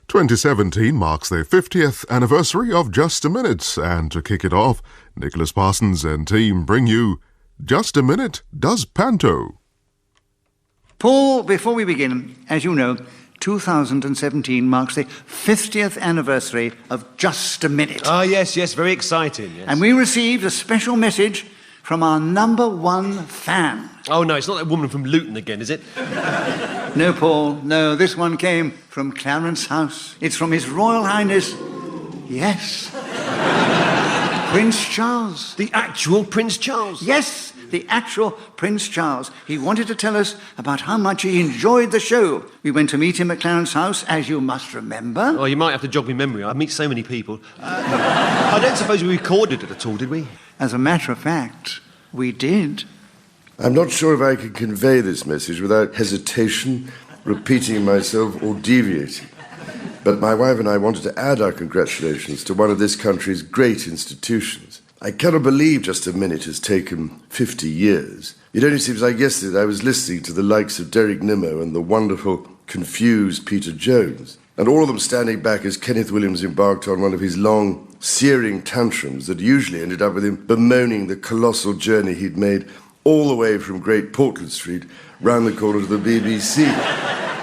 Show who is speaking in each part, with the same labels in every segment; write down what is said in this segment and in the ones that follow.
Speaker 1: 2017 marks the 50th anniversary of Just a Minute, and to kick it off, Nicholas Parsons and team bring you Just a Minute Does Panto.
Speaker 2: Paul, before we begin, as you know, 2017 marks the 50th anniversary of Just a Minute.
Speaker 3: Ah, yes, very exciting, yes.
Speaker 2: And we received a special message from our #1 fan.
Speaker 3: Oh, no, it's not that woman from Luton again, is it?
Speaker 2: No, Paul, no, this one came from Clarence House. It's from His Royal Highness, yes, Prince Charles.
Speaker 3: The actual Prince Charles?
Speaker 2: Yes, the actual Prince Charles. He wanted to tell us about how much he enjoyed the show. We went to meet him at Clarence House, as you must remember.
Speaker 3: Oh, you might have to jog my memory. I meet so many people. I don't suppose we recorded it at all, did we?
Speaker 2: As a matter of fact, we did.
Speaker 4: I'm not sure if I can convey this message without hesitation, repeating myself, or deviating. But my wife and I wanted to add our congratulations to one of this country's great institutions. I cannot believe Just a Minute has taken 50 years. It only seems like yesterday I was listening to the likes of Derek Nimmo and the wonderful, confused Peter Jones, and all of them standing back as Kenneth Williams embarked on one of his long, searing tantrums that usually ended up with him bemoaning the colossal journey he'd made all the way from Great Portland Street round the corner to the BBC.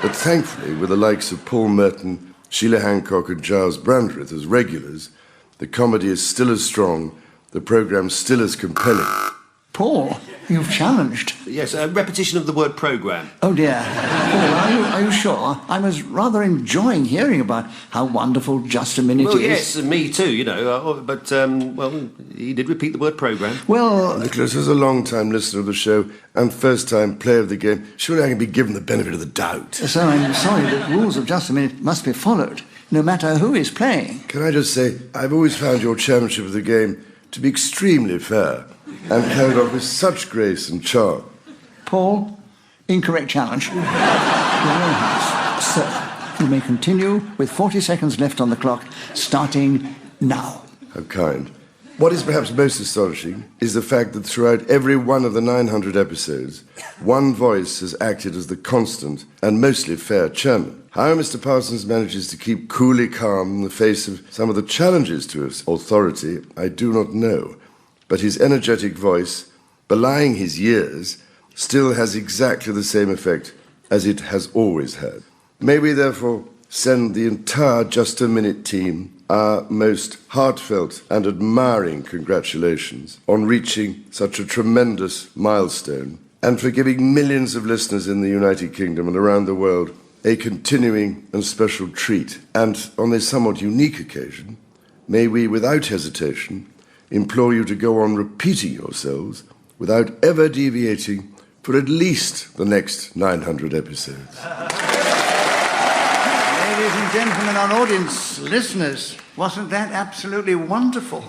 Speaker 4: But thankfully, with the likes of Paul Merton, Sheila Hancock and Gyles Brandreth as regulars, the comedy is still as strong, the programme's still as compelling.
Speaker 2: Paul, you've challenged.
Speaker 3: Yes, a repetition of the word programme.
Speaker 2: Oh, dear. Paul, are you sure? I was rather enjoying hearing about how wonderful Just a Minute is.
Speaker 3: Well, yes, me too, you know. But he did repeat the word programme.
Speaker 2: Well...
Speaker 4: Nicholas, as a long-time listener of the show and first-time player of the game, surely I can be given the benefit of the doubt.
Speaker 2: So I'm sorry, the rules of Just a Minute must be followed, no matter who is playing.
Speaker 4: Can I just say, I've always found your chairmanship of the game to be extremely fair and carried off with such grace and charm.
Speaker 2: Paul, incorrect challenge. Your own house. Sir, you may continue with 40 seconds left on the clock, starting now.
Speaker 4: How kind. What is perhaps most astonishing is the fact that throughout every one of the 900 episodes, one voice has acted as the constant and mostly fair chairman. How Mr. Parsons manages to keep coolly calm in the face of some of the challenges to his authority, I do not know. But his energetic voice, belying his years, still has exactly the same effect as it has always had. May we therefore send the entire Just a Minute team our most heartfelt and admiring congratulations on reaching such a tremendous milestone and for giving millions of listeners in the United Kingdom and around the world a continuing and special treat. And on this somewhat unique occasion, may we, without hesitation, implore you to go on repeating yourselves without ever deviating for at least the next 900 episodes.
Speaker 2: Ladies and gentlemen, our audience, listeners, wasn't that absolutely wonderful?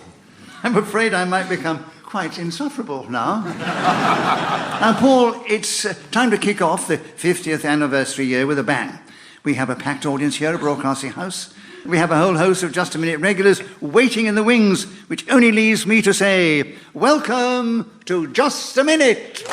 Speaker 2: I'm afraid I might become quite insufferable now. Now, Paul, it's time to kick off the 50th anniversary year with a bang. We have a packed audience here at Broadcasting House. We have a whole host of Just a Minute regulars waiting in the wings, which only leaves me to say, welcome to Just a Minute.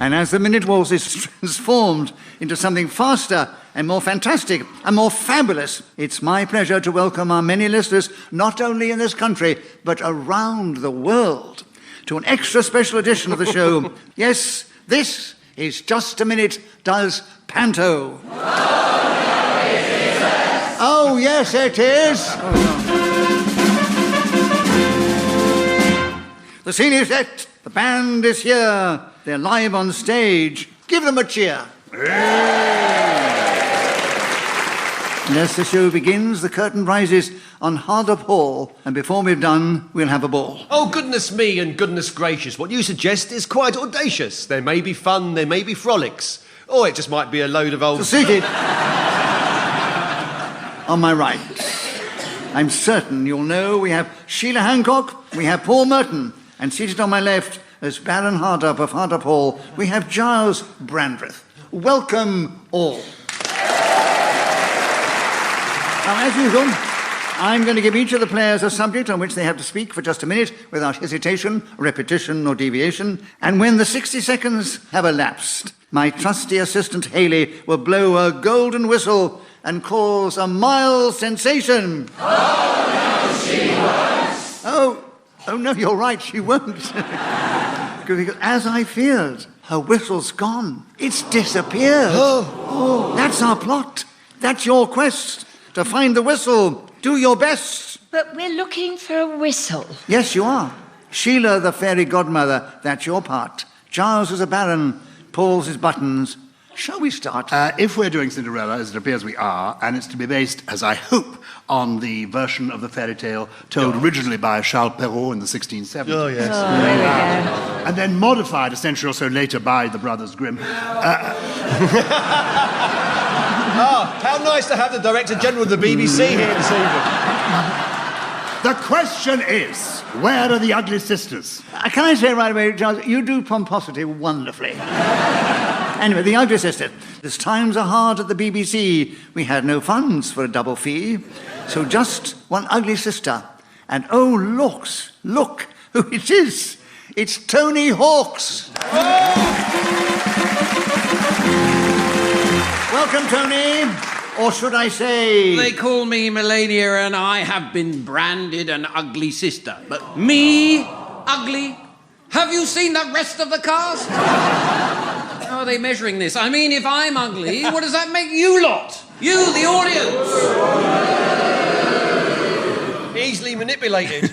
Speaker 2: And as the Minute Waltz is transformed into something faster and more fantastic and more fabulous, it's my pleasure to welcome our many listeners, not only in this country, but around the world, to an extra special edition of the show. Yes, this is Just a Minute Does Panto. Oh, yes, it is. The scene is set. The band is here. They're live on stage. Give them a cheer. And as the show begins, the curtain rises on Hardop Hall, and before we've done, we'll have a ball.
Speaker 3: Oh, goodness me and goodness gracious. What you suggest is quite audacious. There may be fun, there may be frolics, or it just might be a load of old...
Speaker 2: So seated on my right, I'm certain you'll know we have Sheila Hancock, we have Paul Merton, And seated on my left, as Baron Hardup of Hardup Hall, we have Gyles Brandreth. Welcome all. Now, as usual, I'm going to give each of the players a subject on which they have to speak for just a minute without hesitation, repetition or deviation. And when the 60 seconds have elapsed, my trusty assistant Haley will blow a golden whistle and cause a mild sensation.
Speaker 5: Oh, no, she won't.
Speaker 2: Oh no, you're right, she won't. Because as I feared, her whistle's gone. It's disappeared. Oh, that's our plot. That's your quest, to find the whistle. Do your best.
Speaker 6: But we're looking for a whistle.
Speaker 2: Yes, you are. Sheila, the fairy godmother, that's your part. Gyles is a baron. Paul's is buttons. Shall we start?
Speaker 7: If we're doing Cinderella, as it appears we are, and it's to be based, as I hope, on the version of the fairy tale told originally by Charles Perrault in the 1670s.
Speaker 3: Oh, yes.
Speaker 6: Oh, there we go.
Speaker 7: And then modified a century or so later by the Brothers Grimm.
Speaker 3: How nice to have the Director General of the BBC here this evening.
Speaker 7: The question is, where are the ugly sisters?
Speaker 2: Can I say right away, Gyles, you do pomposity wonderfully. Anyway, the ugly sister. As times are hard at the BBC, we had no funds for a double fee, so just one ugly sister. And oh, look who it is. It's Tony Hawks. Welcome, Tony. Or should I say...
Speaker 8: They call me Melania and I have been branded an ugly sister. But me, ugly? Have you seen the rest of the cast? How are they measuring this? I mean, if I'm ugly, what does that make you lot? You, the audience.
Speaker 3: Easily manipulated.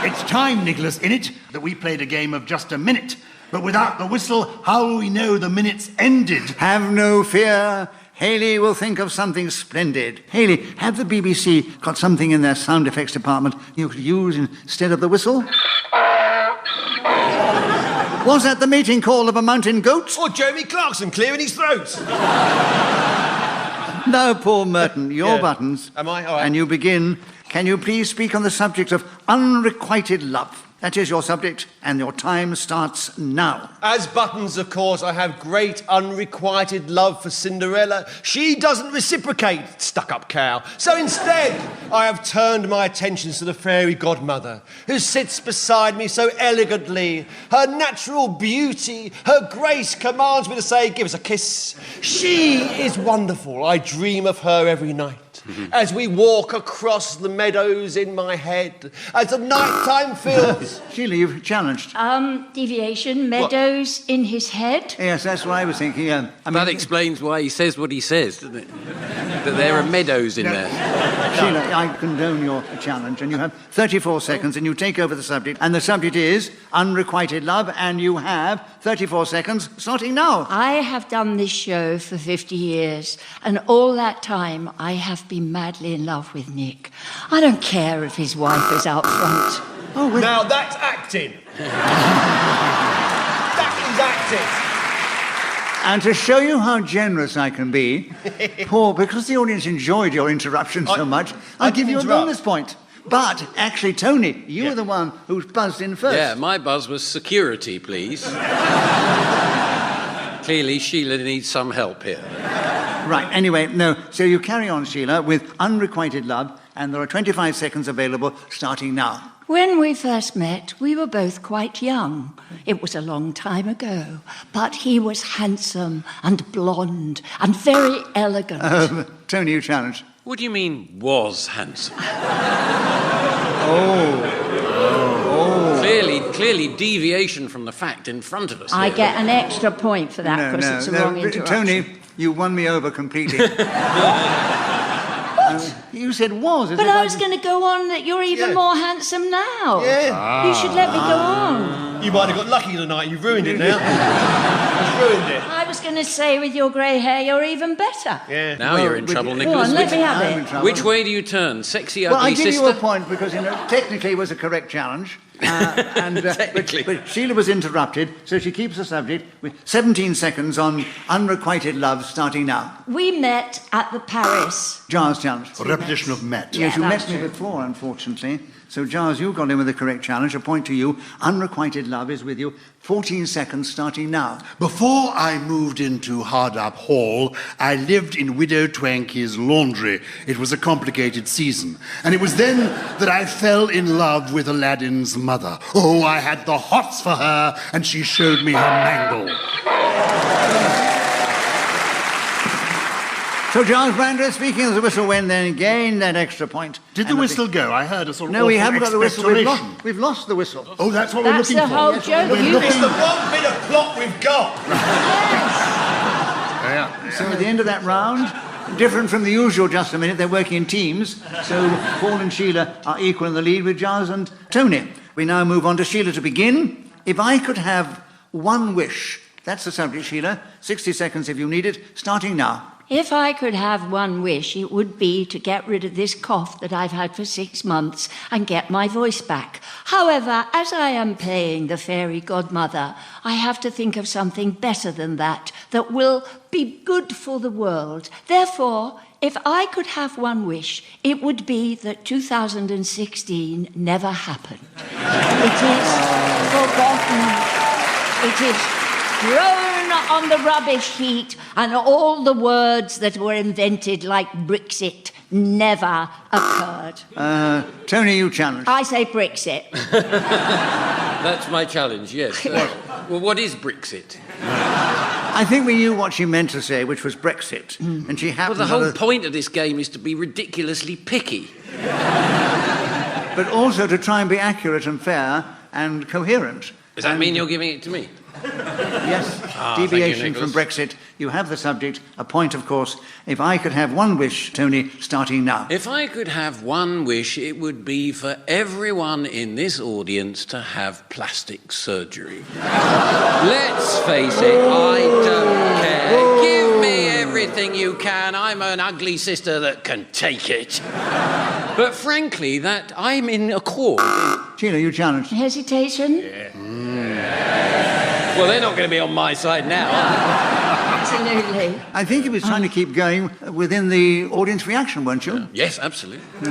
Speaker 7: It's time, Nicholas, innit, that we played a game of just a minute. But without the whistle, how will we know the minute's ended?
Speaker 2: Have no fear. Haley will think of something splendid. Haley, have the BBC got something in their sound effects department you could use instead of the whistle? Was that the mating call of a mountain goat?
Speaker 3: Or Jeremy Clarkson clearing his throat.
Speaker 2: Now, Paul Merton, your
Speaker 3: Yeah.
Speaker 2: buttons.
Speaker 3: Am I? All right.
Speaker 2: And you begin. Can you please speak on the subject of unrequited love? That is your subject, and your time starts now.
Speaker 3: As Buttons, of course, I have great unrequited love for Cinderella. She doesn't reciprocate, stuck-up cow. So instead, I have turned my attentions to the fairy godmother, who sits beside me so elegantly. Her natural beauty, her grace commands me to say, give us a kiss. She is wonderful. I dream of her every night. As we walk across the meadows in my head, as the nighttime fills.
Speaker 2: Sheila, you've challenged.
Speaker 6: Deviation, meadows in his head.
Speaker 2: Yes, that's what I was thinking.
Speaker 8: That explains why he says what he says, doesn't it? That there are meadows in there.
Speaker 2: Sheila, I condone your challenge, and you have 34 seconds, and you take over the subject. And the subject is unrequited love, and you have 34 seconds, starting now.
Speaker 6: I have done this show for 50 years, and all that time I have been madly in love with Nick. I don't care if his wife is out front.
Speaker 2: Oh, well,
Speaker 3: Now that's acting. That is acting.
Speaker 2: and to show you how generous I can be, Paul, because the audience enjoyed your interruption so much, I'll give you a
Speaker 3: interrupt.
Speaker 2: bonus point. But actually, Tony, you were the one who buzzed in first.
Speaker 8: Yeah, my buzz was security, please. Clearly, Sheila needs some help here.
Speaker 2: Right, anyway, no. So you carry on, Sheila, with unrequited love, and there are 25 seconds available starting now.
Speaker 6: When we first met, we were both quite young. It was a long time ago, but he was handsome and blonde and very elegant.
Speaker 2: Tony, you challenge.
Speaker 8: What do you mean, was handsome? Clearly deviation from the fact in front of us.
Speaker 6: I
Speaker 8: here.
Speaker 6: get an extra point for that because it's a wrong interruption.
Speaker 2: Tony, you won me over completely. You said was.
Speaker 6: But I was going to go on that you're even more handsome now.
Speaker 3: Yeah.
Speaker 6: You should let me go on.
Speaker 3: You might have got lucky tonight. You've ruined it now. You've ruined it.
Speaker 6: I was going to say with your grey hair, you're even better.
Speaker 3: Yeah.
Speaker 8: Now you're in trouble,
Speaker 6: Go
Speaker 8: Nicholas.
Speaker 6: on, let me have
Speaker 2: I'm in
Speaker 6: it.
Speaker 2: trouble.
Speaker 8: Which way do you turn? Sexy,
Speaker 2: Well,
Speaker 8: ugly
Speaker 2: I give
Speaker 8: sister?
Speaker 2: you a point because, technically it was a correct challenge.
Speaker 8: Technically.
Speaker 2: But Sheila was interrupted, so she keeps the subject with 17 seconds on unrequited love starting now.
Speaker 6: We met at the Paris.
Speaker 2: Gyles challenge.
Speaker 7: A repetition of Met.
Speaker 2: Yes, you
Speaker 6: that's
Speaker 2: met me
Speaker 6: true.
Speaker 2: before, unfortunately. So, Gyles, you got in with the correct challenge. A point to you. Unrequited love is with you. 14 seconds starting now.
Speaker 7: Before I moved into Hardup Hall, I lived in Widow Twankey's laundry. It was a complicated season. And it was then that I fell in love with Aladdin's mother. Oh, I had the hots for her, and she showed me her mangle.
Speaker 2: So, Gyles, Brandreth, speaking as the whistle went, then gained that extra point.
Speaker 7: Did the whistle go? I heard a sort of
Speaker 2: No, we haven't got the whistle.
Speaker 7: expectoration.
Speaker 2: We've lost the whistle.
Speaker 7: Oh, that's what
Speaker 6: That's
Speaker 7: we're
Speaker 6: the
Speaker 7: looking
Speaker 6: whole
Speaker 7: for.
Speaker 6: joke.
Speaker 7: We're
Speaker 6: You-
Speaker 7: looking-
Speaker 3: It's the one bit of plot we've got.
Speaker 2: So at the end of that round, different from the usual just a minute, they're working in teams. So Paul and Sheila are equal in the lead with Gyles and Tony. We now move on to Sheila to begin. If I could have one wish, that's the subject, Sheila. 60 seconds if you need it, starting now.
Speaker 6: If I could have one wish, it would be to get rid of this cough that I've had for 6 months and get my voice back. However, as I am playing the fairy godmother, I have to think of something better than that will be good for the world. Therefore, if I could have one wish, it would be that 2016 never happened. It is forgotten. It is thrown on the rubbish heap, and all the words that were invented like Brexit never occurred.
Speaker 2: Tony, you challenge.
Speaker 6: I say Brexit.
Speaker 8: That's my challenge, yes. Well, what is Brexit?
Speaker 2: I think we knew what she meant to say, which was Brexit. And she
Speaker 8: Well,
Speaker 2: happened
Speaker 8: the whole
Speaker 2: to...
Speaker 8: point of this game is to be ridiculously picky.
Speaker 2: But also to try and be accurate and fair and coherent.
Speaker 8: Does that mean you're giving it to me?
Speaker 2: Yes,
Speaker 8: thank you,
Speaker 2: deviation from
Speaker 8: Nicholas.
Speaker 2: Brexit. You have the subject, a point, of course. If I could have one wish, Tony, starting now.
Speaker 8: If I could have one wish, it would be for everyone in this audience to have plastic surgery. Let's face it, I don't care. Give me everything you can. I'm an ugly sister that can take it. But frankly, that I'm in accord.
Speaker 2: Sheila, you challenge.
Speaker 6: Hesitation?
Speaker 8: Well, they're not going to be on my side now, are
Speaker 6: Absolutely.
Speaker 2: I think he was trying to keep going within the audience reaction, weren't you?
Speaker 8: they? Yes, absolutely.
Speaker 6: No,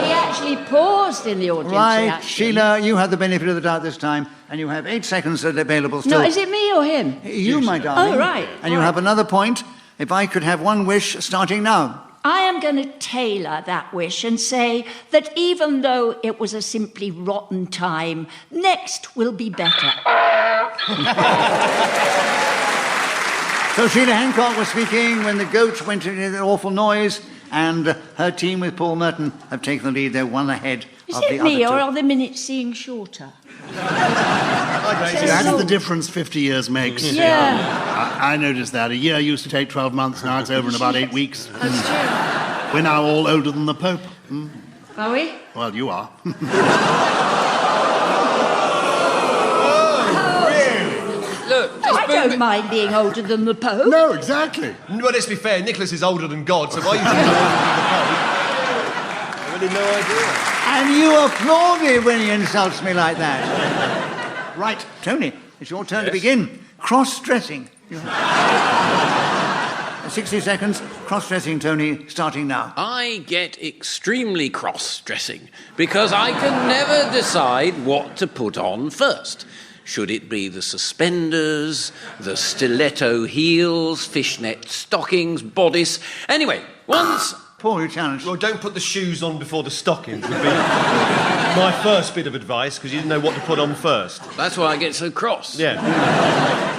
Speaker 6: he actually paused in the audience
Speaker 2: Right,
Speaker 6: reaction.
Speaker 2: Sheila, you have the benefit of the doubt this time, and you have 8 seconds available still.
Speaker 6: No, is it me or him?
Speaker 2: You, my darling.
Speaker 6: Oh, right.
Speaker 2: And you have another point. If I could have one wish, starting now.
Speaker 6: I am going to tailor that wish and say that even though it was a simply rotten time, next will be better.
Speaker 2: So Sheila Hancock was speaking when the goat went into an awful noise, and her team with Paul Merton have taken the lead. They're one ahead
Speaker 6: Is
Speaker 2: of the
Speaker 6: it me,
Speaker 2: other
Speaker 6: or
Speaker 2: two.
Speaker 6: are the minutes seeing shorter?
Speaker 7: That's the difference 50 years makes.
Speaker 6: Yeah.
Speaker 7: I noticed that. A year used to take 12 months, now it's over in about 8 weeks.
Speaker 6: That's true.
Speaker 7: We're now all older than the Pope.
Speaker 6: Are we?
Speaker 7: Well, you are.
Speaker 8: Look,
Speaker 6: I don't mind being older than the Pope.
Speaker 7: No, exactly.
Speaker 3: Well, let's be fair, Nicholas is older than God, so why are you thinking older than the Pope? I really no idea.
Speaker 2: And you applauded when he insults me like that. Right, Tony, it's your turn to begin. Cross-dressing. 60 seconds. Cross-dressing, Tony, starting now.
Speaker 8: I get extremely cross-dressing because I can never decide what to put on first. Should it be the suspenders, the stiletto heels, fishnet stockings, bodice? Anyway, once...
Speaker 2: Paul, you challenge.
Speaker 3: Well, don't put the shoes on before the stockings would be my first bit of advice, because you didn't know what to put on first.
Speaker 8: That's why I get so cross.
Speaker 3: Yeah.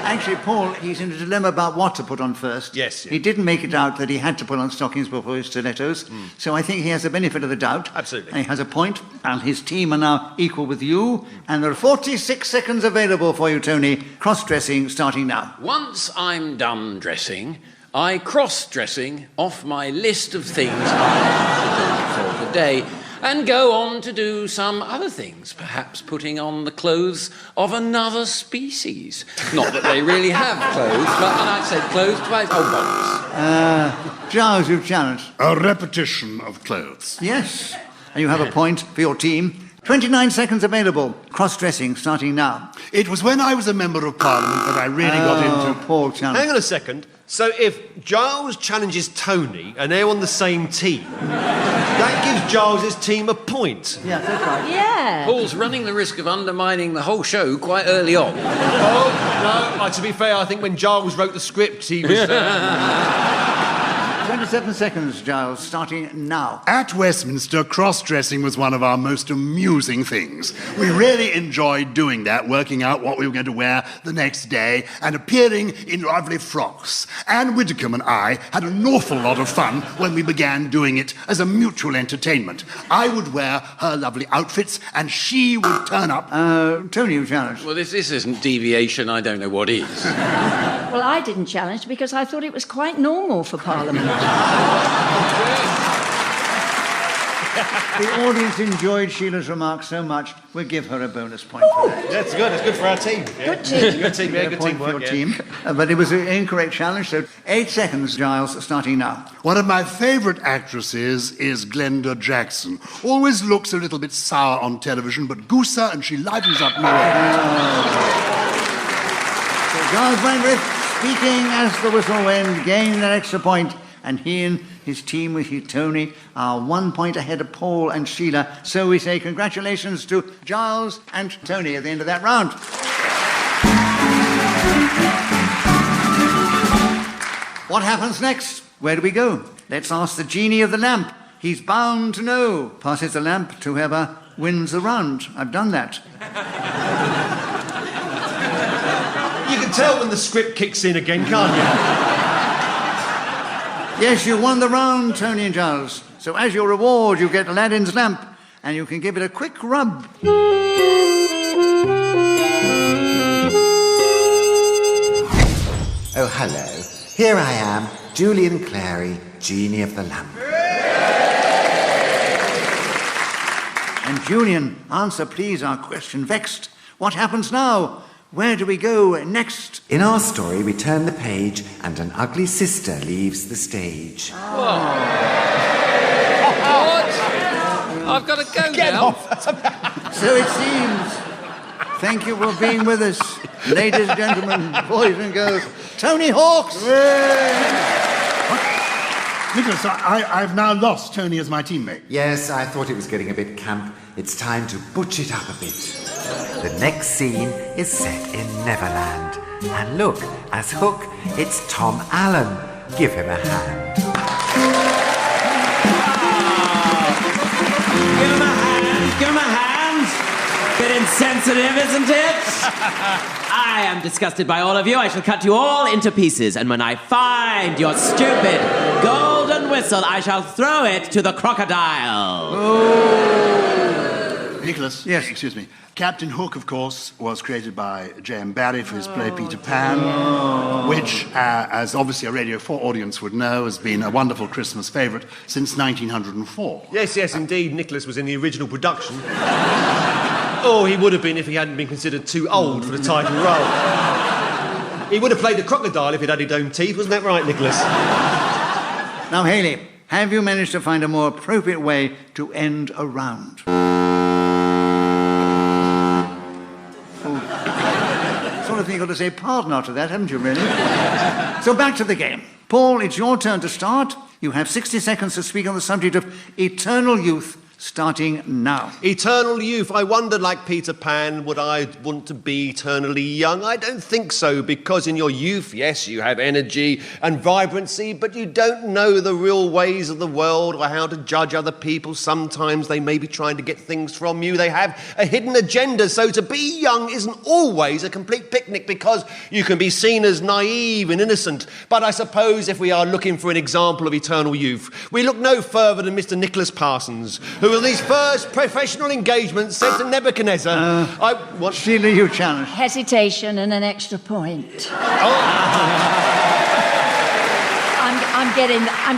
Speaker 2: Actually, Paul, he's in a dilemma about what to put on first.
Speaker 3: Yes.
Speaker 2: He didn't make it out that he had to put on stockings before his stilettos, so I think he has the benefit of the doubt.
Speaker 3: Absolutely.
Speaker 2: And he has a point, and his team are now equal with you, and there are 46 seconds available for you, Tony. Cross-dressing starting now.
Speaker 8: Once I'm done dressing, I cross-dressing off my list of things I have to do for the day and go on to do some other things, perhaps putting on the clothes of another species. Not that they really have clothes, but and I said clothes twice. Oh, bollocks.
Speaker 2: Gyles, you've challenged.
Speaker 7: A repetition of clothes.
Speaker 2: Yes. And you have a point for your team. 29 seconds available. Cross-dressing starting now.
Speaker 7: It was when I was a Member of Parliament that I really got into...
Speaker 2: Paul challenge.
Speaker 3: Hang on a second. So if Gyles challenges Tony and they're on the same team, that gives Giles' team a point.
Speaker 2: Yeah, that's right.
Speaker 6: Yeah.
Speaker 8: Paul's running the risk of undermining the whole show quite early on.
Speaker 3: Oh, no, to be fair, I think when Giles wrote the script, he was...
Speaker 2: 27 seconds, Gyles, starting now.
Speaker 7: At Westminster, cross-dressing was one of our most amusing things. We really enjoyed doing that, working out what we were going to wear the next day and appearing in lovely frocks. Anne Widdecombe and I had an awful lot of fun when we began doing it as a mutual entertainment. I would wear her lovely outfits and she would turn up.
Speaker 2: Tony, you challenged.
Speaker 8: Well, this isn't deviation. I don't know what is.
Speaker 6: Well, I didn't challenge because I thought it was quite normal for Parliament.
Speaker 2: The audience enjoyed Sheila's remarks so much, we'll give her a bonus point for that.
Speaker 3: That's good. It's good for our team. Yeah.
Speaker 6: Good team.
Speaker 3: Good team. Yeah,
Speaker 2: A
Speaker 3: good
Speaker 2: point for
Speaker 3: teamwork.
Speaker 2: your team. But it was an incorrect challenge, so 8 seconds, Gyles, starting now.
Speaker 7: One of my favourite actresses is Glenda Jackson. Always looks a little bit sour on television, but goose her and she livens up more.
Speaker 2: So Gyles Brandreth, speaking as the whistle went, gained an extra point, and he and his team with you, Tony, are 1 point ahead of Paul and Sheila. So we say congratulations to Gyles and Tony at the end of that round. What happens next? Where do we go? Let's ask the Genie of the lamp. He's bound to know. Passes the lamp to whoever wins the round. I've done that.
Speaker 3: You can tell when the script kicks in again, can't you?
Speaker 2: Yes, you won the round, Tony and Gyles. So as your reward, you get Aladdin's lamp, and you can give it a quick rub.
Speaker 9: Oh, hello. Here I am, Julian Clary, Genie of the Lamp.
Speaker 2: And Julian, answer please our question vexed. What happens now? Where do we go next?
Speaker 9: In our story, we turn the page and an ugly sister leaves the stage.
Speaker 8: What? I've got to go now.
Speaker 2: So it seems. Thank you for being with us, ladies and gentlemen, boys and girls. Tony Hawks!
Speaker 7: Nicholas, I've now lost Tony as my teammate.
Speaker 9: Yes, I thought it was getting a bit camp. It's time to butch it up a bit. The next scene is set in Neverland. And look, as Hook, it's Tom Allen. Give him a hand.
Speaker 10: Give him a hand, give him a hand. Bit insensitive, isn't it? I am disgusted by all of you. I shall cut you all into pieces. And when I find your stupid golden whistle, I shall throw it to the crocodile.
Speaker 7: Nicholas,
Speaker 2: Yes.
Speaker 7: excuse me. Captain Hook, of course, was created by J.M. Barrie for his play Peter Pan, which, as obviously a Radio 4 audience would know, has been a wonderful Christmas favourite since 1904.
Speaker 3: Yes, indeed. Nicholas was in the original production. Or he would have been if he hadn't been considered too old for the title role. He would have played the crocodile if he'd had his own teeth. Wasn't that right, Nicholas?
Speaker 2: Now, Hayley, have you managed to find a more appropriate way to end a round? Sort of thing you've got to say pardon after that, haven't you, really? So back to the game. Paul, it's your turn to start. You have 60 seconds to speak on the subject of eternal youth, starting now.
Speaker 3: Eternal youth. I wondered, like Peter Pan, would I want to be eternally young? I don't think so, because in your youth, yes, you have energy and vibrancy, but you don't know the real ways of the world or how to judge other people. Sometimes they may be trying to get things from you. They have a hidden agenda, so to be young isn't always a complete picnic, because you can be seen as naive and innocent. But I suppose if we are looking for an example of eternal youth, we look no further than Mr. Nicholas Parsons, who in his first professional engagement said to Nebuchadnezzar,
Speaker 2: Sheila, you challenge.
Speaker 6: Hesitation and an extra point. I'm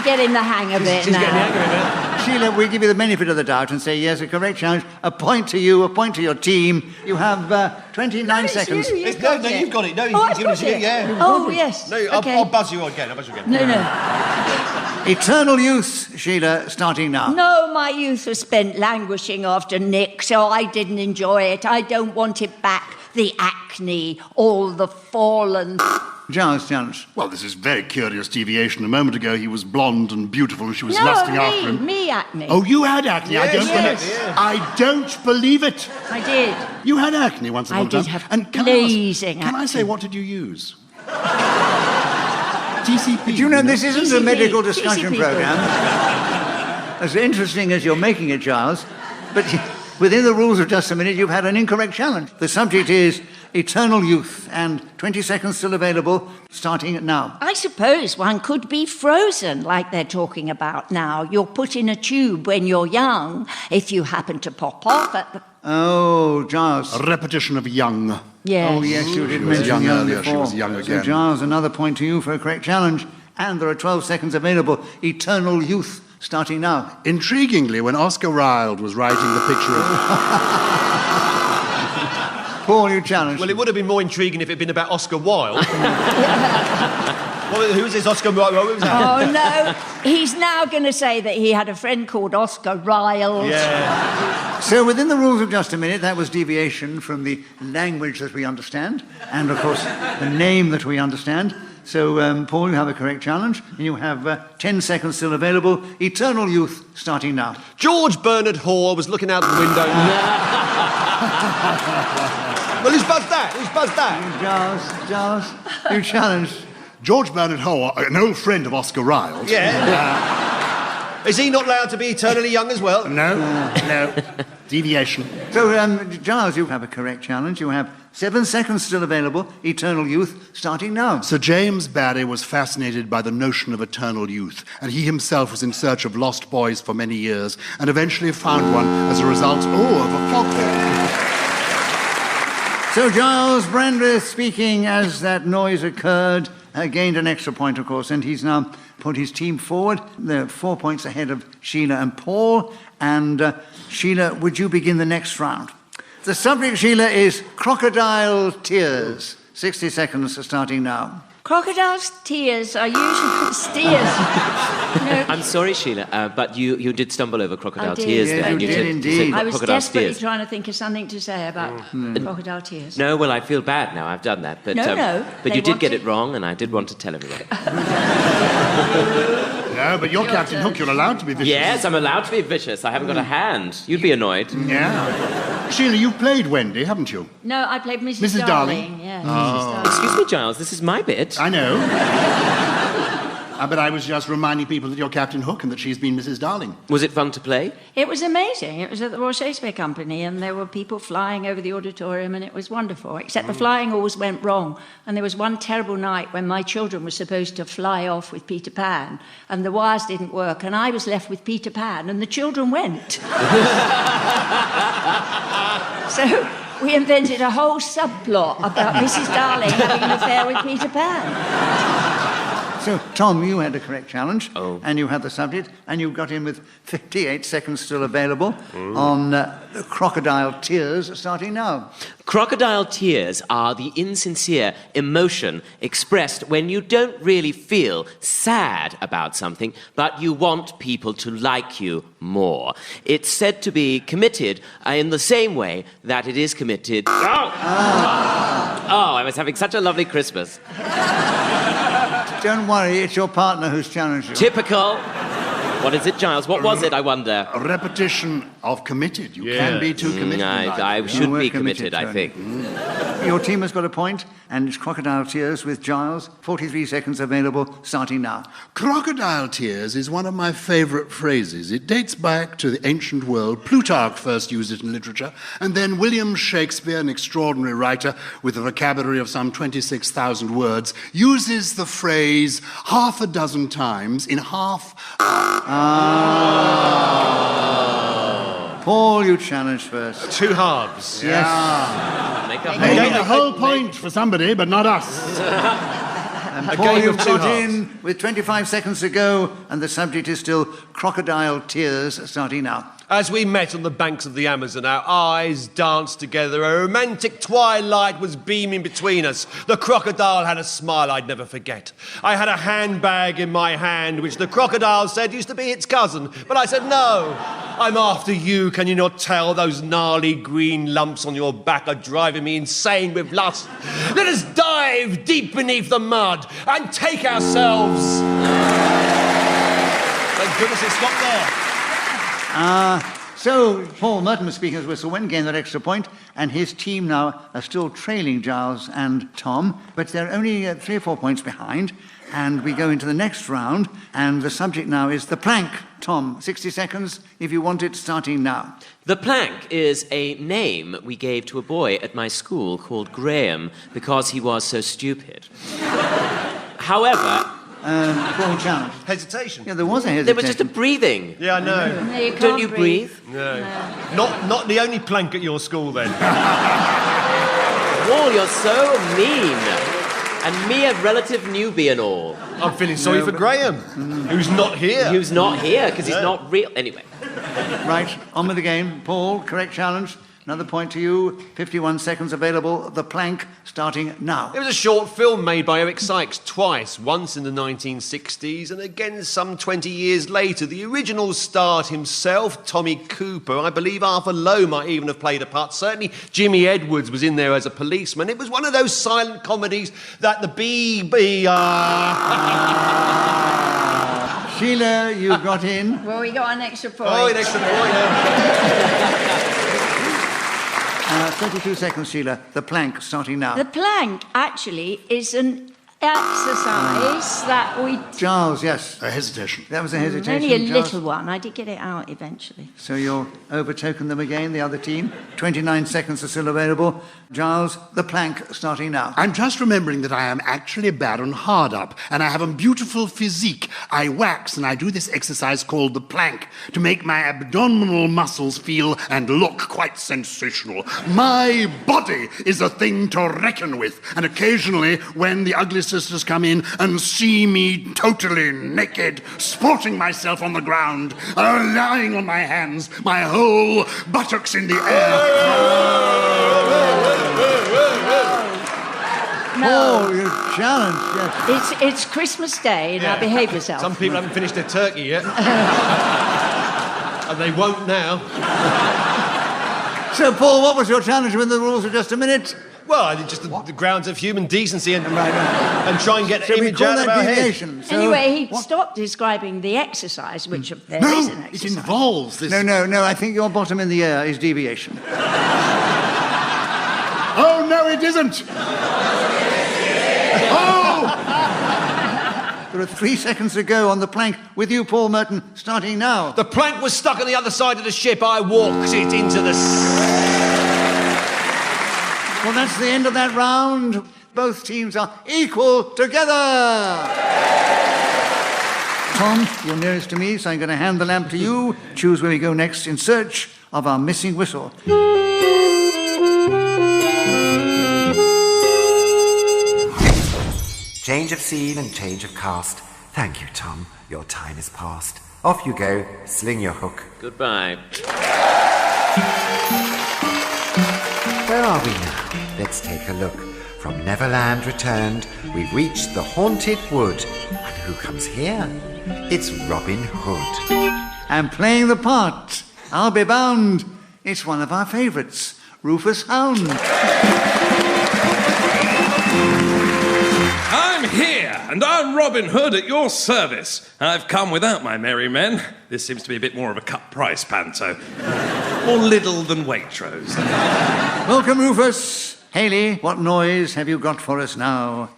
Speaker 6: getting the hang of it
Speaker 3: She's
Speaker 6: now.
Speaker 3: getting the hang of it.
Speaker 2: Sheila, we give you the benefit of the doubt and say yes, a correct challenge. A point to you, a point to your team. You have 29 seconds.
Speaker 3: You've got it. No,
Speaker 6: Oh, I've got it.
Speaker 3: yeah.
Speaker 6: Oh, yes.
Speaker 3: No,
Speaker 6: Okay.
Speaker 3: I'll buzz you again.
Speaker 6: No.
Speaker 2: Eternal youth, Sheila, starting now.
Speaker 6: No, my youth was spent languishing after Nick, so I didn't enjoy it. I don't want it back. The acne, all the fallen
Speaker 2: Giles challenge.
Speaker 7: Well, this is very curious deviation. A moment ago he was blonde and beautiful and she was lusting after him.
Speaker 6: Me acne.
Speaker 7: Oh, you had acne?
Speaker 2: Yes,
Speaker 7: I don't believe it.
Speaker 6: I did.
Speaker 7: You had acne once upon a time.
Speaker 6: I did have
Speaker 7: And
Speaker 6: blazing
Speaker 7: can I say,
Speaker 6: acne.
Speaker 7: what did you use? TCP.
Speaker 2: Do you know this isn't a
Speaker 6: TCP,
Speaker 2: medical discussion
Speaker 6: TCP
Speaker 2: programme? As interesting as you're making it, Giles, but within the rules of Just a Minute, you've had an incorrect challenge. The subject is eternal youth, and 20 seconds still available, starting now.
Speaker 6: I suppose one could be frozen, like they're talking about now. You're put in a tube when you're young. If you happen to pop off at the...
Speaker 2: Oh, Giles.
Speaker 7: A repetition of young.
Speaker 6: Yes.
Speaker 2: Oh, yes, you did
Speaker 7: She was
Speaker 2: mention
Speaker 7: young earlier,
Speaker 2: before.
Speaker 7: she was young again.
Speaker 2: So, Giles, another point to you for a correct challenge. And there are 12 seconds available. Eternal youth, starting now.
Speaker 7: Intriguingly, when Oscar Wilde was writing the picture of...
Speaker 2: Paul, you challenged.
Speaker 3: Well, it would have been more intriguing if it had been about Oscar Wilde. Who was this Oscar Wilde? What was that?
Speaker 6: Oh, no. He's now going to say that he had a friend called Oscar Gyles.
Speaker 3: Yeah.
Speaker 2: So within the rules of Just a Minute, that was deviation from the language that we understand, and, of course, the name that we understand. So, Paul, you have a correct challenge, and you have 10 seconds still available. Eternal youth, starting now.
Speaker 3: George Bernard Haw was looking out the window. Well, who's buzzed that? Who's buzzed that?
Speaker 2: Giles, you challenged.
Speaker 7: George Bernard Haw, an old friend of Oscar Wilde.
Speaker 3: Yeah. Is he not allowed to be eternally young as well?
Speaker 7: No. Deviation.
Speaker 2: So, Giles, you have a correct challenge. You have 7 seconds still available. Eternal youth, starting now.
Speaker 7: Sir James Barry was fascinated by the notion of eternal youth, and he himself was in search of lost boys for many years, and eventually found one as a result, of a foghorn.
Speaker 2: So, Giles Brandreth, speaking as that noise occurred, gained an extra point, of course, and he's now put his team forward. They're 4 points ahead of Sheila and Paul. And, Sheila, would you begin the next round? The subject, Sheila, is crocodile tears. 60 seconds starting now.
Speaker 6: Crocodile's tears are usually steers. No.
Speaker 10: I'm sorry, Sheila, but you did stumble over crocodile
Speaker 6: I did.
Speaker 10: tears
Speaker 2: Yes,
Speaker 10: there.
Speaker 2: you did indeed.
Speaker 6: I was
Speaker 10: crocodile
Speaker 6: desperately
Speaker 10: tears.
Speaker 6: trying to think of something to say about crocodile tears.
Speaker 10: No, well, I feel bad now. I've done that. But,
Speaker 6: No,
Speaker 10: but
Speaker 6: they
Speaker 10: you did
Speaker 6: want
Speaker 10: get
Speaker 6: to-
Speaker 10: it wrong, and I did want to tell everyone.
Speaker 7: No, but you're Captain Hook. You're allowed to be vicious.
Speaker 10: Yes, I'm allowed to be vicious. I haven't got a hand. You'd be annoyed.
Speaker 7: Yeah. Sheila, you played Wendy, haven't you?
Speaker 6: No, I played Mrs.
Speaker 7: Mrs. Darling.
Speaker 6: Yes, Mrs. Darling.
Speaker 10: Excuse me, Giles, this is my bit.
Speaker 7: I know. But I was just reminding people that you're Captain Hook and that she's been Mrs. Darling.
Speaker 10: Was it fun to play?
Speaker 6: It was amazing. It was at the Royal Shakespeare Company, and there were people flying over the auditorium, and it was wonderful, except the flying always went wrong. And there was one terrible night when my children were supposed to fly off with Peter Pan, and the wires didn't work, and I was left with Peter Pan, and the children went. So we invented a whole subplot about Mrs. Darling having an affair with Peter Pan.
Speaker 2: So, Tom, you had a correct challenge.
Speaker 10: Oh.
Speaker 2: And you had the subject, and you got in with 58 seconds still available on crocodile tears, starting now.
Speaker 10: Crocodile tears are the insincere emotion expressed when you don't really feel sad about something, but you want people to like you more. It's said to be committed in the same way that it is committed... Oh, I was having such a lovely Christmas.
Speaker 2: Don't worry, it's your partner who's challenged you.
Speaker 10: Typical. What is it, Giles? What was it, I wonder?
Speaker 7: A repetition of committed. You can be too committed. in life.
Speaker 10: I should
Speaker 2: were
Speaker 10: be
Speaker 2: committed,
Speaker 10: committed, I
Speaker 2: Tony.
Speaker 10: think.
Speaker 2: Your team has got a point, and it's crocodile tears with Giles. 43 seconds available, starting now.
Speaker 7: Crocodile tears is one of my favourite phrases. It dates back to the ancient world. Plutarch first used it in literature, and then William Shakespeare, an extraordinary writer with a vocabulary of some 26,000 words, uses the phrase half a dozen times in half...
Speaker 2: Paul, you challenge first.
Speaker 3: Two halves.
Speaker 2: Yes.
Speaker 10: Make up
Speaker 7: Making the whole point for somebody, but not us.
Speaker 2: And
Speaker 3: A
Speaker 2: Paul,
Speaker 3: game
Speaker 2: you've
Speaker 3: of two
Speaker 2: got
Speaker 3: halves.
Speaker 2: in with 25 seconds to go, and the subject is still crocodile tears, starting now.
Speaker 3: As we met on the banks of the Amazon, our eyes danced together. A romantic twilight was beaming between us. The crocodile had a smile I'd never forget. I had a handbag in my hand, which the crocodile said used to be its cousin. But I said, no, I'm after you, can you not tell? Those gnarly green lumps on your back are driving me insane with lust. Let us dive deep beneath the mud and take ourselves... Thank goodness it stopped there.
Speaker 2: So, Paul Merton was speaking as whistle when gained that extra point, and his team now are still trailing Gyles and Tom, but they're only 3 or 4 points behind, and we go into the next round, and the subject now is the plank. Tom, 60 seconds, if you want it, starting now.
Speaker 10: The plank is a name we gave to a boy at my school called Graham because he was so stupid. However...
Speaker 2: Paul challenge.
Speaker 3: Hesitation.
Speaker 2: Yeah, there was a hesitation.
Speaker 10: There was just a breathing.
Speaker 3: Yeah, I know.
Speaker 6: No, you can't
Speaker 10: Don't you breathe?
Speaker 3: No. Not the only plank at your school, then.
Speaker 10: Paul, you're so mean. And me, a relative newbie and all.
Speaker 3: I'm feeling sorry for Graham, who's not here.
Speaker 10: Who's not here, because he's not real. Anyway.
Speaker 2: Right, on with the game. Paul, correct challenge. Another point to you. 51 seconds available. The plank starting now.
Speaker 3: It was a short film made by Eric Sykes twice, once in the 1960s and again some 20 years later. The original starred himself, Tommy Cooper. I believe Arthur Lowe might even have played a part. Certainly Jimmy Edwards was in there as a policeman. It was one of those silent comedies that the
Speaker 2: Sheila, you got in.
Speaker 6: Well, we got an extra point.
Speaker 3: Oh, an extra point. Yeah.
Speaker 2: 32 seconds, Sheila. The plank starting now.
Speaker 6: The plank actually is an exercise that we...
Speaker 2: Gyles, yes.
Speaker 7: A hesitation.
Speaker 2: That was a hesitation.
Speaker 6: Only a
Speaker 2: Gyles.
Speaker 6: little one. I did get it out eventually.
Speaker 2: So you'll overtaken them again, the other team. 29 seconds are still available. Gyles, the plank starting now.
Speaker 7: I'm just remembering that I am actually Baron Hardup, and I have a beautiful physique. I wax and I do this exercise called the plank to make my abdominal muscles feel and look quite sensational. My body is a thing to reckon with, and occasionally when the ugly sisters come in and see me totally naked, sporting myself on the ground, lying on my hands, my whole buttocks in the air.
Speaker 2: No. Oh, you're challenged, yes.
Speaker 6: It's Christmas Day, now behave yourself.
Speaker 3: Some people haven't finished their turkey yet. And they won't now.
Speaker 2: So, Paul, what was your challenge with the rules of just a minute?
Speaker 3: Well, I did just the grounds of human decency and try and get
Speaker 2: So
Speaker 3: an
Speaker 2: we
Speaker 3: image
Speaker 2: call
Speaker 3: out of
Speaker 2: that
Speaker 3: our head.
Speaker 2: deviation. So
Speaker 6: Anyway, he stopped describing the exercise, which there is an
Speaker 7: it
Speaker 6: exercise.
Speaker 7: involves this.
Speaker 2: No, I think your bottom in the air is deviation.
Speaker 7: Oh, no, it isn't. Oh!
Speaker 2: There are 3 seconds to go on the plank with you, Paul Merton, starting now.
Speaker 3: The plank was stuck on the other side of the ship. I walked it into the...
Speaker 2: Well, that's the end of that round. Both teams are equal together. Tom, you're nearest to me, so I'm going to hand the lamp to you. Choose where we go next in search of our missing whistle.
Speaker 9: Change of scene and change of cast. Thank you, Tom. Your time is past. Off you go. Sling your hook.
Speaker 10: Goodbye.
Speaker 9: Where are we now? Let's take a look. From Neverland returned, we've reached the haunted wood. And who comes here? It's Robin Hood.
Speaker 2: And playing the part, I'll be bound, it's one of our favourites, Rufus Hound.
Speaker 11: I'm here, and I'm Robin Hood at your service. I've come without my merry men. This seems to be a bit more of a cut price panto. More Lidl than Waitrose.
Speaker 2: Welcome, Rufus. Hayley, what noise have you got for us now?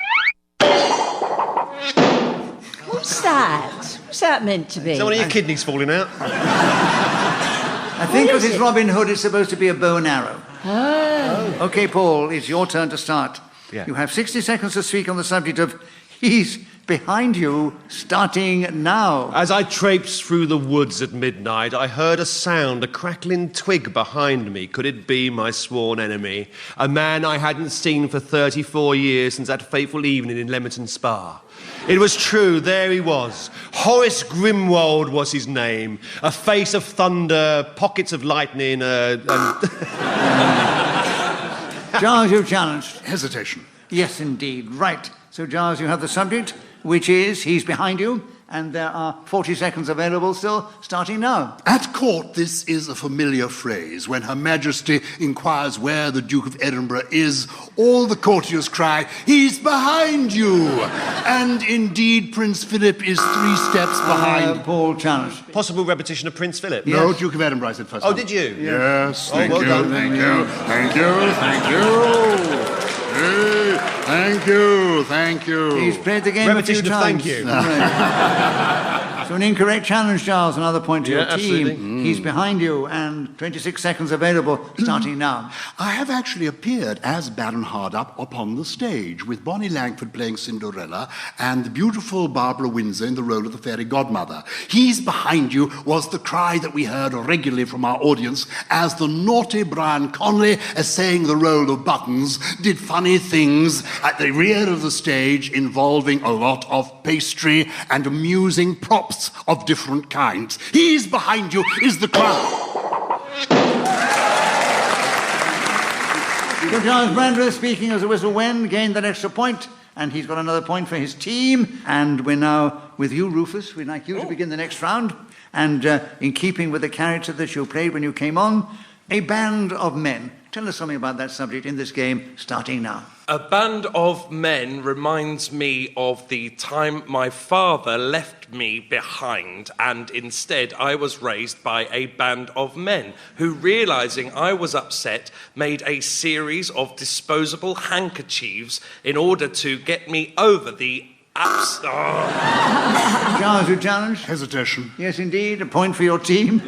Speaker 6: What's that? What's that meant to be?
Speaker 3: Is that one of your kidneys falling out?
Speaker 2: I think because it's Robin Hood, it's supposed to be a bow and arrow.
Speaker 6: Oh.
Speaker 2: OK, Paul, it's your turn to start.
Speaker 3: Yeah.
Speaker 2: You have 60 seconds to speak on the subject of He's Behind You, starting now.
Speaker 3: As I traipsed through the woods at midnight, I heard a sound, a crackling twig behind me. Could it be my sworn enemy? A man I hadn't seen for 34 years since that fateful evening in Leamington Spa. It was true, there he was. Horace Grimwold was his name. A face of thunder, pockets of lightning,
Speaker 2: Gyles, you've challenged.
Speaker 7: Hesitation.
Speaker 2: Yes, indeed. Right. So, Gyles, you have the subject, which is He's Behind You, and there are 40 seconds available still, starting now.
Speaker 7: At court, this is a familiar phrase. When Her Majesty inquires where the Duke of Edinburgh is, all the courtiers cry, "He's behind you!" And indeed, Prince Philip is 3 steps behind.
Speaker 2: Paul challenge.
Speaker 3: Possible repetition of Prince Philip?
Speaker 7: No,
Speaker 2: Yes.
Speaker 7: Duke of Edinburgh, I said first.
Speaker 3: Oh,
Speaker 7: time.
Speaker 3: did you?
Speaker 7: Yes, thank
Speaker 3: well
Speaker 7: you,
Speaker 3: done.
Speaker 7: thank you, thank you, thank you. Hey, thank you, thank you.
Speaker 2: He's played the game
Speaker 3: Repetition
Speaker 2: a few
Speaker 3: of
Speaker 2: times.
Speaker 3: thank you.
Speaker 2: Right. So an incorrect challenge, Giles. Another point to
Speaker 3: Yeah,
Speaker 2: your team.
Speaker 3: absolutely.
Speaker 2: He's behind you, and 26 seconds available, starting now.
Speaker 7: I have actually appeared as Baron Hardup upon the stage, with Bonnie Langford playing Cinderella and the beautiful Barbara Windsor in the role of the fairy godmother. "He's behind you" was the cry that we heard regularly from our audience as the naughty Brian Conley, essaying the role of Buttons, did funny things at the rear of the stage involving a lot of pastry and amusing props of different kinds. "He's behind you" is the cry.
Speaker 2: So Giles Brandreth, speaking as a whistle when, gained that extra point, and he's got another point for his team. And we're now with you, Rufus. We'd like you to begin the next round. And in keeping with the character that you played when you came on, a band of men. Tell us something about that subject in this game, starting now.
Speaker 11: A band of men reminds me of the time my father left me behind, and instead I was raised by a band of men who, realising I was upset, made a series of disposable handkerchiefs in order to get me over the
Speaker 2: Giles, you challenge?
Speaker 7: Hesitation.
Speaker 2: Yes, indeed. A point for your team.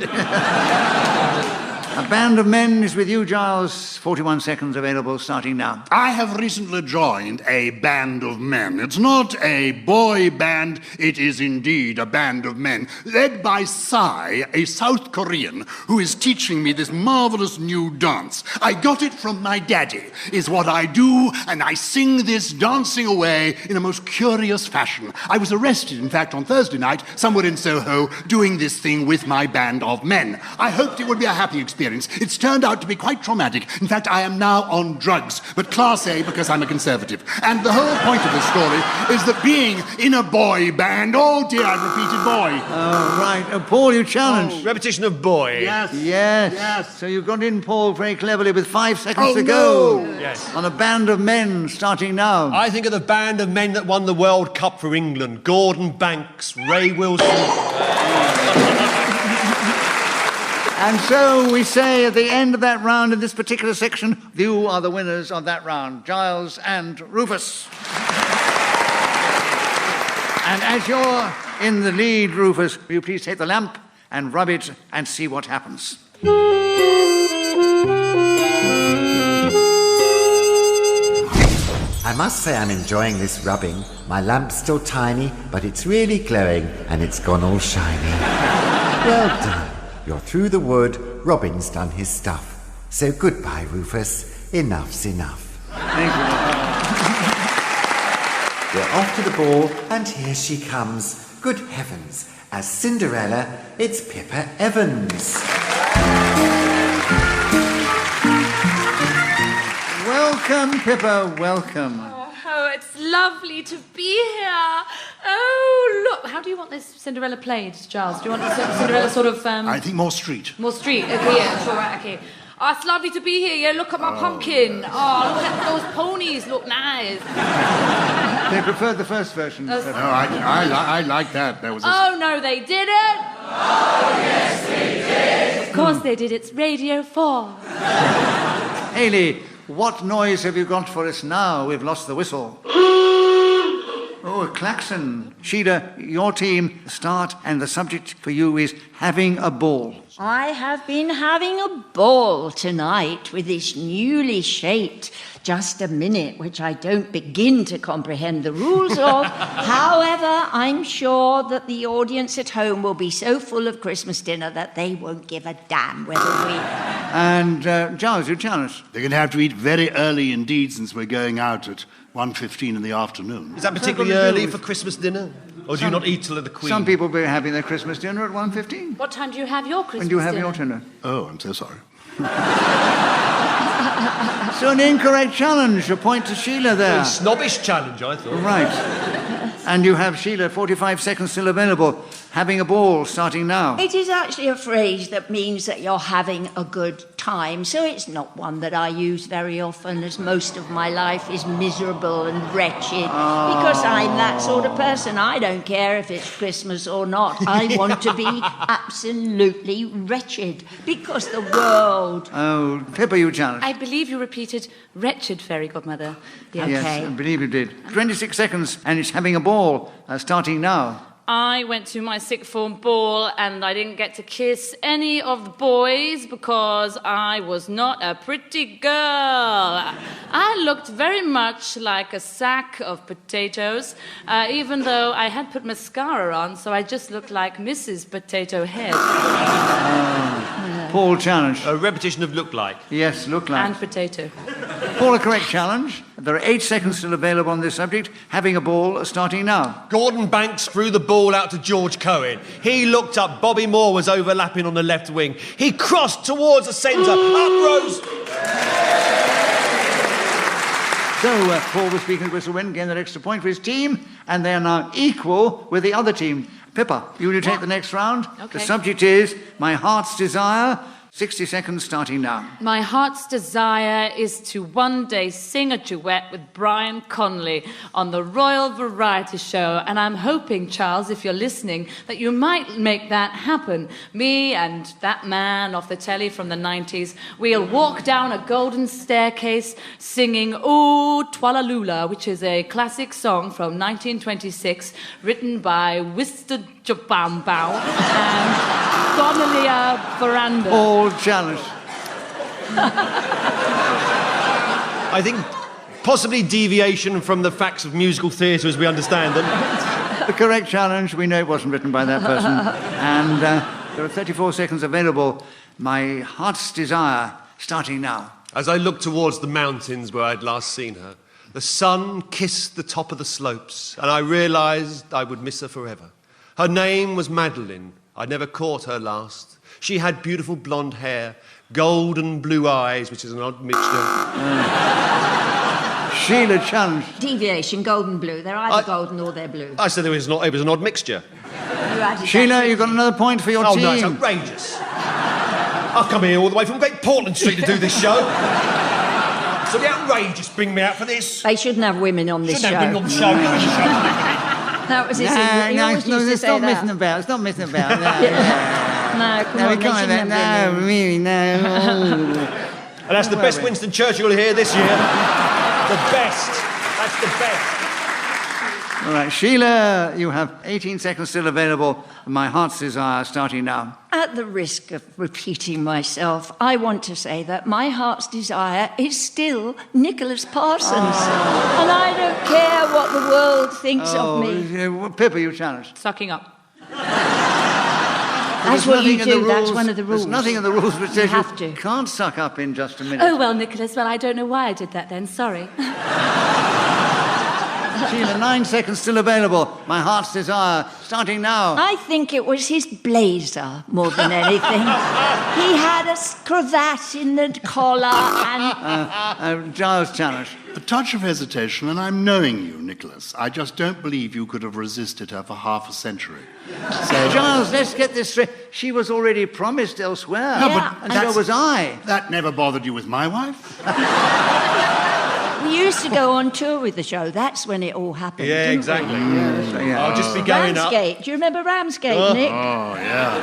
Speaker 2: A band of men is with you, Giles. 41 seconds available, starting now.
Speaker 7: I have recently joined a band of men. It's not a boy band, it is indeed a band of men, led by Sai, a South Korean, who is teaching me this marvelous new dance. I got it from my daddy, is what I do, and I sing this dancing away in a most curious fashion. I was arrested, in fact, on Thursday night, somewhere in Soho, doing this thing with my band of men. I hoped it would be a happy experience. It's turned out to be quite traumatic. In fact, I am now on drugs, but Class A because I'm a conservative. And the whole point of this story is that being in a boy band, oh dear, I've repeated boy.
Speaker 2: Oh, right. Paul, you challenge.
Speaker 3: Repetition of boy.
Speaker 7: Yes.
Speaker 2: Yes.
Speaker 7: Yes.
Speaker 2: So you got in, Paul, very cleverly with 5 seconds to
Speaker 7: no.
Speaker 2: go.
Speaker 3: Yes.
Speaker 2: On a band of men, starting now.
Speaker 3: I think of the band of men that won the World Cup for England. Gordon Banks, Ray Wilson.
Speaker 2: And so we say at the end of that round, in this particular section, you are the winners of that round, Gyles and Rufus. And as you're in the lead, Rufus, will you please take the lamp and rub it and see what happens.
Speaker 9: I must say I'm enjoying this rubbing. My lamp's still tiny, but it's really glowing, and it's gone all shiny. Well done. You're through the wood. Robin's done his stuff. So goodbye, Rufus. Enough's enough.
Speaker 2: Thank you.
Speaker 9: We're off to the ball, and here she comes. Good heavens. As Cinderella, it's Pippa Evans.
Speaker 2: Welcome, Pippa, welcome.
Speaker 12: Oh, it's lovely to be here. Oh, look. How do you want this Cinderella played, Giles? Do you want the Cinderella sort of...
Speaker 7: I think more street.
Speaker 12: More street? Okay, yeah, sure, right, okay. Oh, it's lovely to be here. Yeah, look at my pumpkin. Oh, look at those ponies. Look nice.
Speaker 2: They preferred the first version.
Speaker 7: No, I like that. There was
Speaker 12: Oh, no, they didn't.
Speaker 5: Oh, yes, they did.
Speaker 12: Of course they did. It's Radio 4.
Speaker 2: Hayley, what noise have you got for us now? We've lost the whistle. Oh, a klaxon. Sheila, your team start, and the subject for you is having a ball.
Speaker 6: I have been having a ball tonight with this newly shaped Just a Minute, which I don't begin to comprehend the rules of. However, I'm sure that the audience at home will be so full of Christmas dinner that they won't give a damn whether we...
Speaker 2: And, Giles, you challenge.
Speaker 7: They're going to have to eat very early indeed, since we're going out at 1:15 in the afternoon.
Speaker 3: Is that particularly early for Christmas dinner? Or do you not eat till the Queen?
Speaker 2: Some people will be having their Christmas dinner at 1:15.
Speaker 12: What time do you have your Christmas
Speaker 2: When do you have
Speaker 12: dinner?
Speaker 2: your dinner?
Speaker 7: Oh, I'm so sorry.
Speaker 2: So an incorrect challenge. A point to Sheila there.
Speaker 3: Snobbish challenge, I thought.
Speaker 2: Right. And you have, Sheila, 45 seconds still available. Having a ball, starting now.
Speaker 6: It is actually a phrase that means that you're having a good time, so it's not one that I use very often, as most of my life is miserable and wretched, because I'm that sort of person. I don't care if it's Christmas or not. I want to be absolutely wretched, because the world...
Speaker 2: Oh, Pippa, you challenge.
Speaker 12: I believe you repeated wretched, fairy godmother.
Speaker 6: Okay.
Speaker 2: Yes, I believe you did. 26 seconds, and it's having a ball, starting now.
Speaker 12: I went to my sixth form ball and I didn't get to kiss any of the boys because I was not a pretty girl. I looked very much like a sack of potatoes, even though I had put mascara on, so I just looked like Mrs. Potato Head.
Speaker 2: Paul, challenge.
Speaker 3: A repetition of look like.
Speaker 2: Yes, look like.
Speaker 12: And potato.
Speaker 2: Paul, a correct challenge. There are 8 seconds still available on this subject. Having a ball, starting now.
Speaker 3: Gordon Banks threw the ball out to George Cohen. He looked up. Bobby Moore was overlapping on the left wing. He crossed towards the centre. Up rose...
Speaker 2: So, Paul was speaking to whistle wind, getting that extra point for his team, and they are now equal with the other team. Pippa, you take the next round.
Speaker 12: Okay.
Speaker 2: The subject is My Heart's Desire. 60 seconds starting now.
Speaker 12: My heart's desire is to one day sing a duet with Brian Conley on the Royal Variety Show, and I'm hoping, Charles, if you're listening, that you might make that happen. Me and that man off the telly from the 90s, we'll walk down a golden staircase singing Ooh Twalalula, which is a classic song from 1926 written by Wister Jabambao and Cornelia Veranda.
Speaker 2: All challenge.
Speaker 3: I think possibly deviation from the facts of musical theatre as we understand them.
Speaker 2: The correct challenge. We know it wasn't written by that person. And there are 34 seconds available. My Heart's Desire, starting now.
Speaker 3: As I looked towards the mountains where I'd last seen her, the sun kissed the top of the slopes, and I realised I would miss her forever. Her name was Madeline. I'd never caught her last. She had beautiful blonde hair, golden blue eyes, which is an odd mixture.
Speaker 2: Sheila, challenge.
Speaker 6: Deviation, golden blue. They're either golden or they're blue.
Speaker 3: I said it was an odd mixture.
Speaker 2: Sheila, you've got another point for your team.
Speaker 3: Oh, no, it's outrageous. I've come here all the way from Great Portland Street to do this show. So the outrageous bring me out for this.
Speaker 6: They shouldn't have women on this show.
Speaker 3: Shouldn't have women on the show.
Speaker 6: That was his secret. He always used to say
Speaker 2: stop
Speaker 6: that.
Speaker 2: messing about. Stop messing about.
Speaker 6: No, come on, they shouldn't have
Speaker 2: No,
Speaker 6: women.
Speaker 2: really, no.
Speaker 3: And that's the best Winston Churchill here this year. The best. That's the best.
Speaker 2: All right, Sheila, you have 18 seconds still available. My Heart's Desire, starting now.
Speaker 6: At the risk of repeating myself, I want to say that my heart's desire is still Nicholas Parsons. And I don't care what the world thinks of me.
Speaker 2: Pippa, you challenged.
Speaker 12: Sucking up.
Speaker 6: That's what you do. That's one of the rules.
Speaker 2: There's nothing in the rules which says
Speaker 6: you
Speaker 2: can't suck up in just a minute.
Speaker 12: Oh, well, Nicholas, I don't know why I did that then. Sorry.
Speaker 2: Sheila, 9 seconds still available. My Heart's Desire, starting now.
Speaker 6: I think it was his blazer more than anything. He had a cravat in the collar and...
Speaker 2: Gyles challenge.
Speaker 7: A touch of hesitation, and I'm knowing you, Nicholas. I just don't believe you could have resisted her for half a century.
Speaker 2: So, Gyles, let's get this straight. She was already promised elsewhere.
Speaker 7: No,
Speaker 6: Yeah.
Speaker 7: but
Speaker 2: And so was I.
Speaker 7: That never bothered you with my wife?
Speaker 6: We used to go on tour with the show. That's when it all happened.
Speaker 3: Yeah,
Speaker 6: didn't
Speaker 3: exactly.
Speaker 6: we?
Speaker 2: Yeah.
Speaker 3: I'll just be going up.
Speaker 6: Ramsgate. Do you remember Ramsgate, Nick?
Speaker 7: Oh, yeah.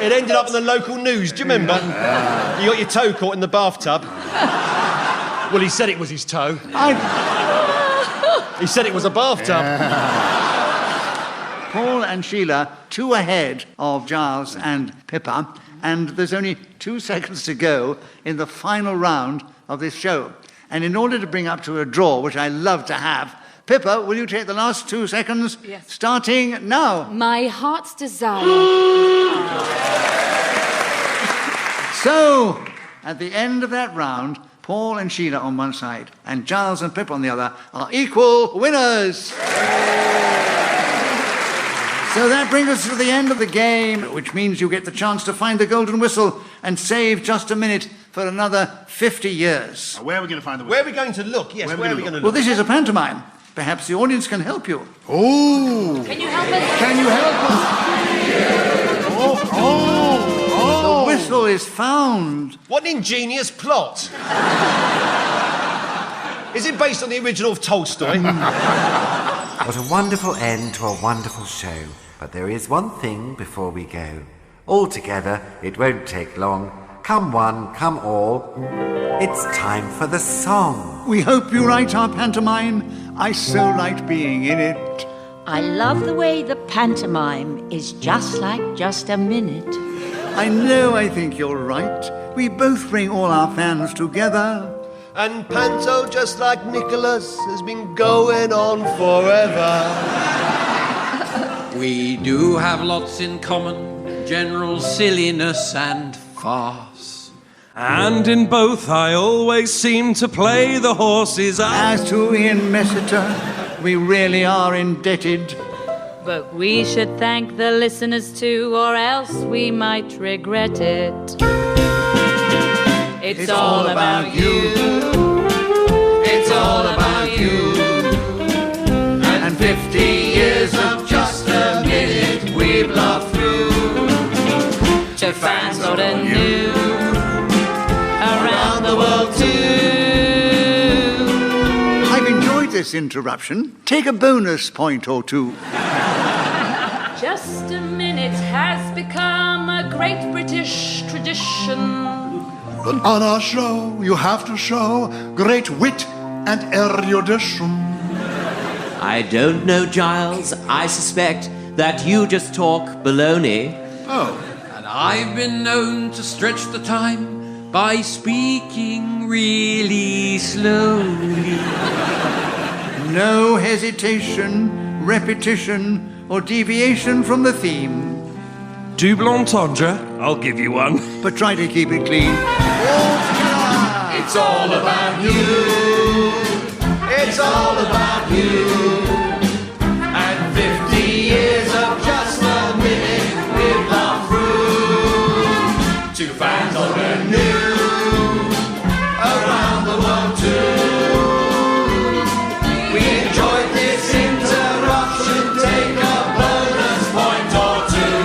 Speaker 3: It ended up in the local news, do you remember? Yeah. You got your toe caught in the bathtub. Well, he said it was his toe. He said it was a bathtub.
Speaker 2: Paul and Sheila, 2 ahead of Gyles and Pippa, and there's only 2 seconds to go in the final round of this show. And in order to bring up to a draw, which I love to have, Pippa, will you take the last 2 seconds?
Speaker 12: Yes.
Speaker 2: Starting now.
Speaker 12: My heart's desire.
Speaker 2: So, at the end of that round, Paul and Sheila on one side and Gyles and Pippa on the other are equal winners. So that brings us to the end of the game, which means you get the chance to find the golden whistle and save just a minute for another 50 years.
Speaker 7: Now, where are we going to find the
Speaker 3: Where are we going to look? Yes, where are we going to
Speaker 2: Well,
Speaker 3: look?
Speaker 2: this is a pantomime. Perhaps the audience can help you.
Speaker 7: Oh!
Speaker 12: Can you help us?
Speaker 2: Can you help us? The whistle is found.
Speaker 3: What an ingenious plot. Is it based on the original of Tolstoy?
Speaker 9: What a wonderful end to a wonderful show. But there is one thing before we go. All together, it won't take long. Come one, come all. It's time for the song.
Speaker 2: We hope you write our pantomime. I so liked being in it.
Speaker 6: I love the way the pantomime is just like just a minute.
Speaker 2: I know I think you're right. We both bring all our fans together.
Speaker 3: And Panto, just like Nicholas, has been going on forever.
Speaker 8: We do have lots in common, general silliness and farce.
Speaker 11: And in both I always seem to play the horses up.
Speaker 2: As to Ian Messiter, we really are indebted.
Speaker 12: But we should thank the listeners too, or else we might regret it. It's all about you.
Speaker 2: It's all about you. And 50 years of just a minute we've loved through.
Speaker 12: To fans old and new, around the world too.
Speaker 2: I've enjoyed this interruption. Take a bonus point or two.
Speaker 12: Just a minute has become a great British tradition.
Speaker 7: But on our show, you have to show great wit and erudition.
Speaker 10: I don't know, Gyles. I suspect that you just talk baloney.
Speaker 8: Oh, and I've been known to stretch the time by speaking really slowly.
Speaker 2: No hesitation, repetition, or deviation from the theme.
Speaker 11: Double entendre, I'll give you one.
Speaker 2: But try to keep it clean.
Speaker 5: It's all about you. It's all about you. And 50 years of just a minute we've gone through. To fans old and new, around the world too. We enjoyed this interruption. Take a bonus point or two.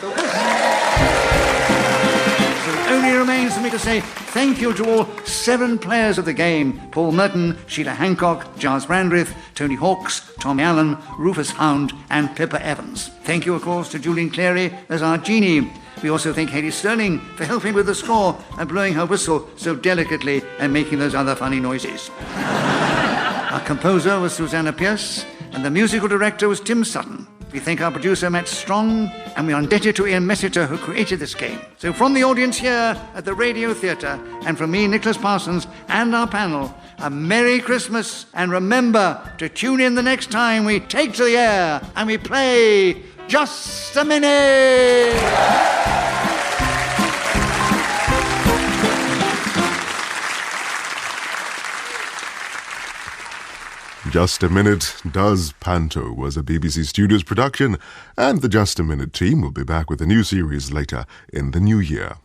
Speaker 2: So it only remains for me to say thank you to all 7 players of the game. Paul Merton, Sheila Hancock, Gyles Brandreth, Tony Hawkes, Tommy Allen, Rufus Hound, and Pippa Evans. Thank you, of course, to Julian Clary as our Genie. We also thank Hayley Sterling for helping with the score and blowing her whistle so delicately and making those other funny noises. Our composer was Susanna Pierce, and the musical director was Tim Sutton. We thank our producer, Matt Strong, and we are indebted to Ian Messiter, who created this game. So from the audience here at the Radio Theatre, and from me, Nicholas Parsons, and our panel, a Merry Christmas, and remember to tune in the next time we take to the air and we play Just a Minute!
Speaker 1: Just a Minute Does Panto was a BBC Studios production, and the Just a Minute team will be back with a new series later in the new year.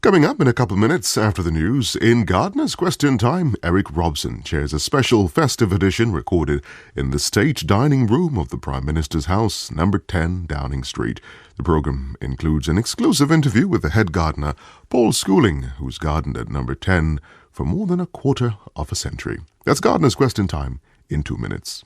Speaker 1: Coming up in a couple minutes after the news, in Gardener's Question Time, Eric Robson chairs a special festive edition recorded in the State Dining Room of the Prime Minister's House, number 10 Downing Street. The programme includes an exclusive interview with the head gardener, Paul Schooling, who's gardened at number 10 for more than a quarter of a century. That's Gardener's Question Time in 2 minutes.